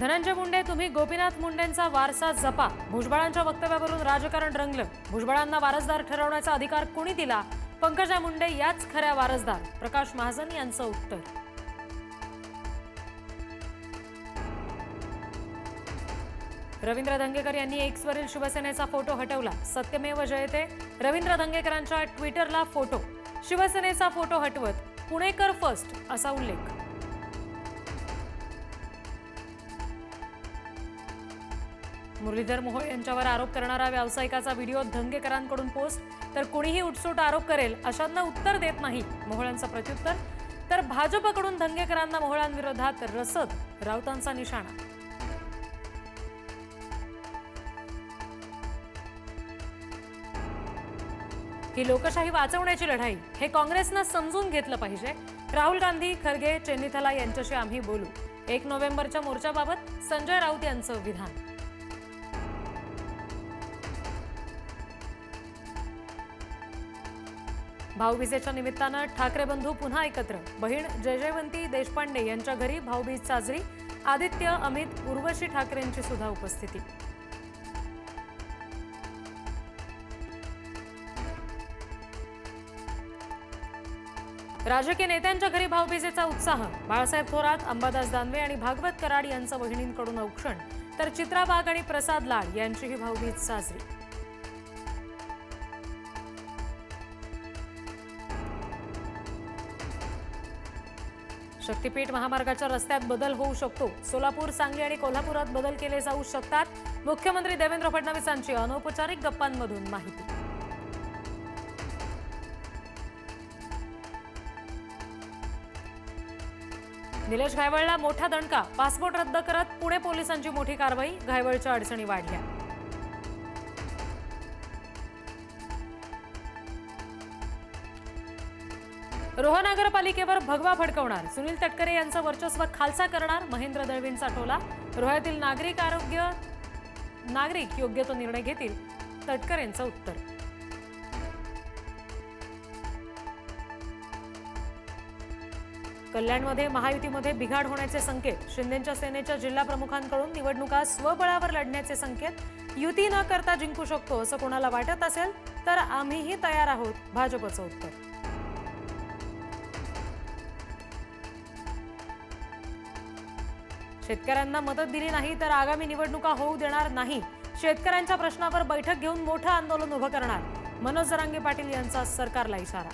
धनंजय मुंडे, तुम्ही गोपीनाथ मुंडेंचा वारसा जपा। भुजबळांच्या वक्तव्यावरून राजकारण रंगलं। भुजबळांना वारसदार ठरवण्याचा अधिकार कोणी दिला? पंकजा मुंडे याच खऱ्या वारसदार। प्रकाश महाजन यांचं उत्तर। रवींद्र धंगेकर यांनी एक्सवरील शिवसेनेचा फोटो हटवला। सत्यमेव जयते। रवींद्र धंगेकरांच्या ट्विटरला फोटो। शिवसेनेचा फोटो हटवत पुणेकर फर्स्ट असा उल्लेख। मुरलीधर मोहोळ यांच्यावर आरोप करणारा व्यावसायिकाचा व्हिडिओ धंगेकरांकडून पोस्ट। तर कोणीही उठसूट आरोप करेल अशांना उत्तर देत नाही मोहोळांचं प्रत्युत्तर। तर भाजपकडून धंगेकरांना मोहोळांविरोधात रसद, राऊतांचा निशाणा। ही लोकशाही वाचवण्याची लढाई हे काँग्रेसनं समजून घेतलं पाहिजे। राहुल गांधी, खरगे, चेन्नीथला यांच्याशी आम्ही बोलू। 1 नोव्हेंबरच्या मोर्चाबाबत संजय राऊत यांचं विधान। भाऊबीजेच्या निमित्तानं ठाकरे बंधू पुन्हा एकत्र। बहीण जयजयवंती देशपांडे यांच्या घरी भाऊबीज साजरी। आदित्य, अमित, उर्वशी ठाकरेंची सुद्धा उपस्थिती। राजकीय नेत्यांच्या घरी भाऊबीजेचा उत्साह। बाळासाहेब थोरात, अंबादास दानवे आणि भागवत कराड यांचं बहिणींकडून औक्षण। तर चित्रा वाघ आणि प्रसाद लाड यांचीही भाऊबीज साजरी। शक्तीपीठ महामार्गाच्या रस्त्यात बदल होऊ शकतो। सोलापूर, सांगली आणि कोल्हापुरात बदल केले जाऊ शकतात। मुख्यमंत्री देवेंद्र फडणवीसांची अनौपचारिक गप्पांमधून माहिती। निलेश घायवळला मोठा दणका। पासपोर्ट रद्द करत पुणे पोलिसांची मोठी कारवाई। घायवळच्या अडचणी वाढल्या। रोहा नगरपालिकेवर भगवा फडकवणार। सुनील तटकरे यांचं वर्चस्व खालसा करणार। महेंद्र दळवींचा टोला। रोह्यातील नागरिक योग्य तो निर्णय घेतील, तटकरेंचं उत्तर। कल्याणमध्ये महायुतीमध्ये बिघाड होण्याचे संकेत। शिंदेंच्या सेनेच्या जिल्हा प्रमुखांकडून निवडणुका स्वबळावर लढण्याचे संकेत। युती न करता जिंकू शकतो असं कोणाला वाटत असेल तर आम्हीही तयार आहोत, भाजपचं उत्तर। शेतकऱ्यांना मदत दिली नाही तर आगामी निवडणुका होऊ देणार नाही। शेतकऱ्यांच्या प्रश्नावर बैठक घेऊन मोठं आंदोलन उभं करणार। मनोज जरांगे पाटील यांचा सरकारला इशारा।